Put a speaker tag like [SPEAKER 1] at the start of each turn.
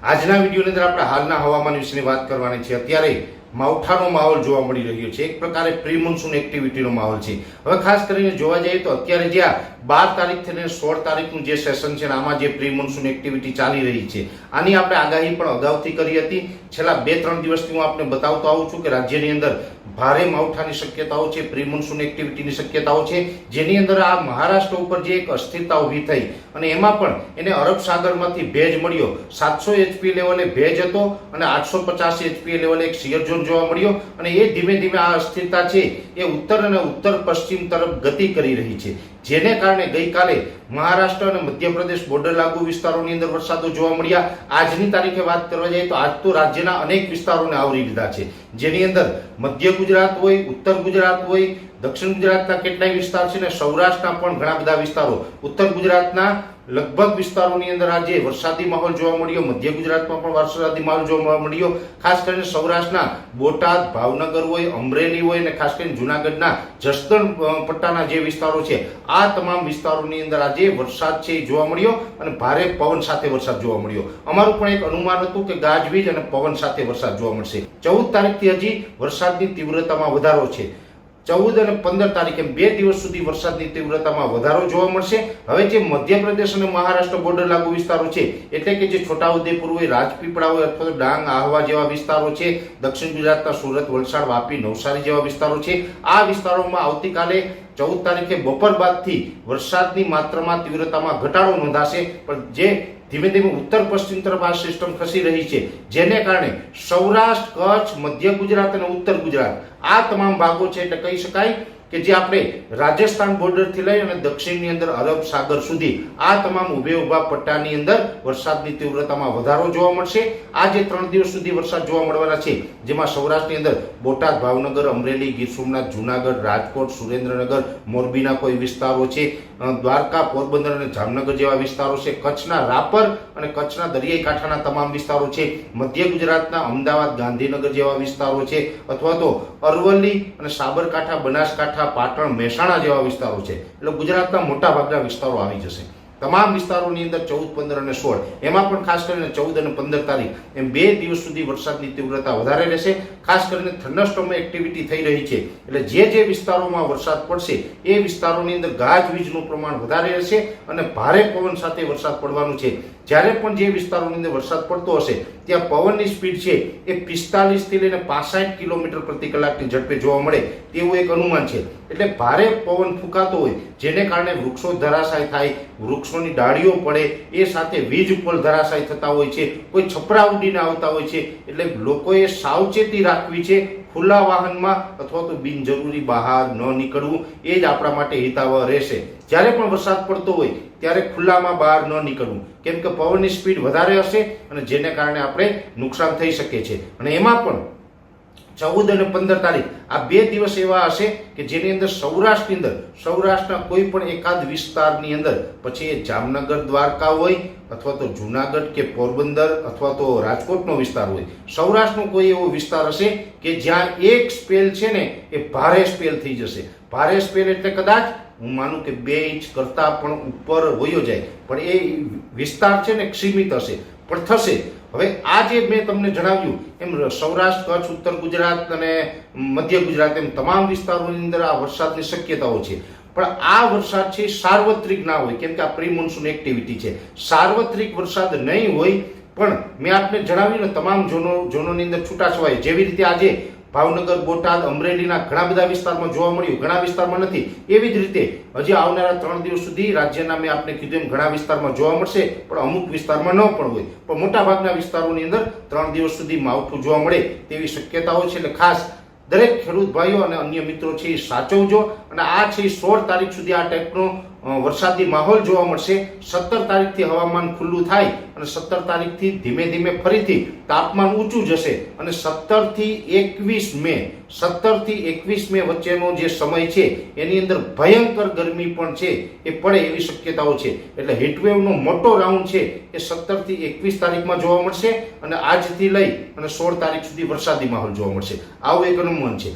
[SPEAKER 1] આજના વિડીયોની અંદર આપણે હાલના હવામાન વિશેની વાત કરવાની છે। અત્યારે માવઠાનો માહોલ જોવા મળી રહ્યો છે, એક પ્રકારે પ્રી મોન્સૂન એક્ટિવિટીનો માહોલ છે। હવે ખાસ કરીને જોવા જઈએ તો અત્યારે જ્યાં 12 તારીખથી લઈને 16 તારીખનું જે સેશન છે આમાં જે પ્રી મોન્સૂન એક્ટિવિટી ચાલી રહી છે આની આપણે આગાહી પણ અગાઉથી કરી હતી। છેલ્લા 2-3 દિવસથી હું આપને બતાવતો આવું છું કે રાજ્યની અંદર ભારે માવઠાની શક્યતાઓ છે, પ્રી મોન્સૂન એક્ટિવિટીની શક્યતાઓ છે, જેની અંદર આ મહારાષ્ટ્ર ઉપર જે એક અસ્થિરતા ઊભી થઈ અને એમાં પણ એને અરબ સાગરમાંથી ભેજ મળ્યો। 700 HP લેવલે ભેજ હતો અને 850 HP લેવલે એક શિયર ઝોન જોવા મળ્યો અને એ ધીમે ધીમે આ અસ્થિરતા છે એ ઉત્તર અને ઉત્તર પશ્ચિમ તરફ ગતિ કરી રહી છે, જેને કારણે ગઈકાલે મહારાષ્ટ્ર અને મધ્યપ્રદેશ બોર્ડર લાગુ વિસ્તારોની અંદર વરસાદો જોવા મળ્યા। આજની તારીખે વાત કરવા જઈએ તો આજ તો રાજ્યના અનેક વિસ્તારોને આવરી લીધા છે, જેની અંદર મધ્ય ગુજરાત હોય, ઉત્તર ગુજરાત હોય, દક્ષિણ ગુજરાતના કેટલાય વિસ્તાર છે ને સૌરાષ્ટ્રના પણ ઘણા બધા વિસ્તારો, ઉત્તર ગુજરાતના લગભગ વિસ્તારોની અંદર આજે વરસાદી માહોલ જોવા મળ્યો, મધ્ય ગુજરાતમાં પણ વરસાદી માહોલ જોવા મળ્યો। ખાસ કરીને સૌરાષ્ટ્રના બોટાદ, ભાવનગર હોય, અમરેલી હોય અને ખાસ કરીને જૂનાગઢના જસદણ પટ્ટાના જે વિસ્તારો છે આ તમામ વિસ્તારોની અંદર આજે વરસાદ છે જોવા મળ્યો અને ભારે પવન સાથે વરસાદ જોવા મળ્યો। અમારું પણ એક અનુમાન હતું કે ગાજવીજ અને પવન સાથે વરસાદ જોવા મળશે। 14 તારીખથી હજી વરસાદની તીવ્રતામાં વધારો છે। 14 અને 15 તારીખે 2 દિવસ સુધી વરસાદની તીવ્રતામાં વધારો જોવા મળશે। હવે જે મધ્યપ્રદેશ અને મહારાષ્ટ્ર બોર્ડર લાગુ વિસ્તારો છે એટલે કે જે છોટાઉદેપુર હોય, રાજપીપળા હોય અથવા તો ડાંગ, આહવા જેવા વિસ્તારો છે, દક્ષિણ ગુજરાતના સુરત, વલસાડ, વાપી, નવસારી જેવા વિસ્તારો છે, આ વિસ્તારોમાં આવતીકાલે 14 તારીખે બપોર બાદથી વરસાદની માત્રામાં તીવ્રતામાં ઘટાડો નોંધાશે, પણ જે ધીમે ધીમે ઉત્તર પશ્ચિમ તરફ આ સિસ્ટમ ખસી રહી છે, જેને કારણે સૌરાષ્ટ્ર, કચ્છ, મધ્ય ગુજરાત અને ઉત્તર ગુજરાત આ તમામ ભાગો છે એટલે કહી શકાય કે જે આપણે રાજસ્થાન બોર્ડરથી લઈ અને દક્ષિણની અંદર અરબ સાગર સુધી આ તમામ ઉભે ઉભા પટ્ટાની અંદર વરસાદની તીવ્રતામાં વધારો જોવા મળશે। આ જે 3 દિવસ સુધી વરસાદ જોવા મળવાના છે જેમાં સૌરાષ્ટ્રની અંદર બોટાદ, ભાવનગર, અમરેલી, ગીર સોમનાથ, જૂનાગઢ, રાજકોટ, સુરેન્દ્રનગર, મોરબીના કોઈ વિસ્તારો છે, દ્વારકા, પોરબંદર અને જામનગર જેવા વિસ્તારો છે, કચ્છના રાપર અને કચ્છના દરિયાઈ કાંઠાના તમામ વિસ્તારો છે, મધ્ય ગુજરાતના અમદાવાદ, ગાંધીનગર જેવા વિસ્તારો છે અથવા તો અરવલ્લી અને સાબરકાંઠા, બનાસકાંઠા, પાટણ, મહેસાણા જેવા વિસ્તારો છે, એટલે ગુજરાતના મોટા ભાગના વિસ્તારો આવી જશે। તમામ વિસ્તારોની અંદર 14, 15 અને 16 એમાં પણ ખાસ કરીને 14 અને 15 તારીખ એમ 2 દિવસ સુધી વરસાદની તીવ્રતા વધારે રહેશે। ખાસ કરીને થંડરસ્ટોર્મ એક્ટિવિટી થઈ રહી છે એટલે જે વિસ્તારોમાં વરસાદ પડશે એ વિસ્તારોની અંદર ગાજવીજનું પ્રમાણ વધારે રહેશે અને ભારે પવન સાથે વરસાદ પડવાનું છે। જ્યારે પણ જે વિસ્તારોની અંદર વરસાદ પડતો હશે ત્યાં પવનની સ્પીડ છે એ 45 થી લઈને 65 કિલોમીટર પ્રતિ કલાકની ઝડપે જોવા મળે તેવું એક અનુમાન છે। એટલે ભારે પવન ફૂંકાતો હોય જેને કારણે વૃક્ષો ધરાશાય થાય, વૃક્ષોની ડાળીઓ પડે, એ સાથે વીજ પોલ ધરાશાય થતા હોય છે, કોઈ છપરા ઉડીને આવતા હોય છે, એટલે લોકોએ સાવચેતી રાખવી છે। ખુલ્લા વાહનમાં અથવા તો બિનજરૂરી બહાર ન નીકળવું એ જ આપણા માટે હિતાવહ રહેશે। જ્યારે પણ વરસાદ પડતો હોય ત્યારે ખુલ્લામાં બહાર ન નીકળવું, કેમ કે પવનની સ્પીડ વધારે હશે અને જેને કારણે આપણે નુકસાન થઈ શકે છે। અને એમાં પણ 14 અને 15 તારીખ આ 2 દિવસ એવા હશે કે જેની અંદર સૌરાષ્ટ્રના કોઈ પણ એકાદ વિસ્તારની અંદર, પછી એ જામનગર, દ્વારકા હોય અથવા તો જૂનાગઢ કે પોરબંદર અથવા તો રાજકોટનો વિસ્તાર હોય, સૌરાષ્ટ્રનો કોઈ એવો વિસ્તાર હશે કે જ્યાં એક સ્પેલ છે ને એ ભારે સ્પેલ થઈ જશે। ભારે સ્પેલ એટલે કદાચ હું માનું કે 2 ઇંચ કરતા પણ ઉપર વયો જાય, પણ એ વિસ્તાર છે ને સીમિત હશે પણ થશે। હવે આ જે મેં તમને જણાવ્યું એમ સૌરાષ્ટ્ર, કચ્છ, ઉત્તર ગુજરાત અને મધ્ય ગુજરાત એમ તમામ વિસ્તારોની અંદર આ વરસાદની શક્યતાઓ છે, પણ આ વરસાદ છે સાર્વત્રિક ના હોય, કેમ કે આ પ્રી મોન્સૂન એક્ટિવિટી છે। સાર્વત્રિક વરસાદ નહીં હોય પણ મેં આપને જણાવ્યું ને તમામ ઝોનોની અંદર છૂટાછવાયા, જેવી રીતે આજે ભાવનગર, બોટાદ, અમરેલીના ઘણા બધા વિસ્તારમાં જોવા મળ્યું, ઘણા વિસ્તારમાં નથી, એવી જ રીતે હજી આવનારા 3 દિવસ સુધી રાજ્યના મેં આપને કીધું એમ ઘણા વિસ્તારમાં જોવા મળશે, પણ અમુક વિસ્તારમાં ન પણ હોય, પણ મોટાભાગના વિસ્તારોની અંદર 3 દિવસ સુધી માવઠું જોવા મળે તેવી શક્યતાઓ છે। એટલે ખાસ દરેક ખેડૂત ભાઈઓ અને અન્ય મિત્રો છે એ સાચવજો અને આ છે 16 તારીખ સુધી આ ટાઈપનો વરસાદી માહોલ જોવા મળશે। 17 તારીખથી હવામાન ખુલ્લું થાય અને 17 તારીખથી ધીમે ધીમે ફરીથી તાપમાન ઊંચું જશે અને 17 થી 21 મે વચ્ચેનો જે સમય છે એની અંદર ભયંકર ગરમી પણ છે એ પડે એવી શક્યતાઓ છે। એટલે હીટવેવનો મોટો રાઉન્ડ છે એ 17 થી 21 તારીખમાં જોવા મળશે અને આજથી લઈ અને 16 તારીખ સુધી વરસાદી માહોલ જોવા મળશે, આવું એક અનુમાન છે।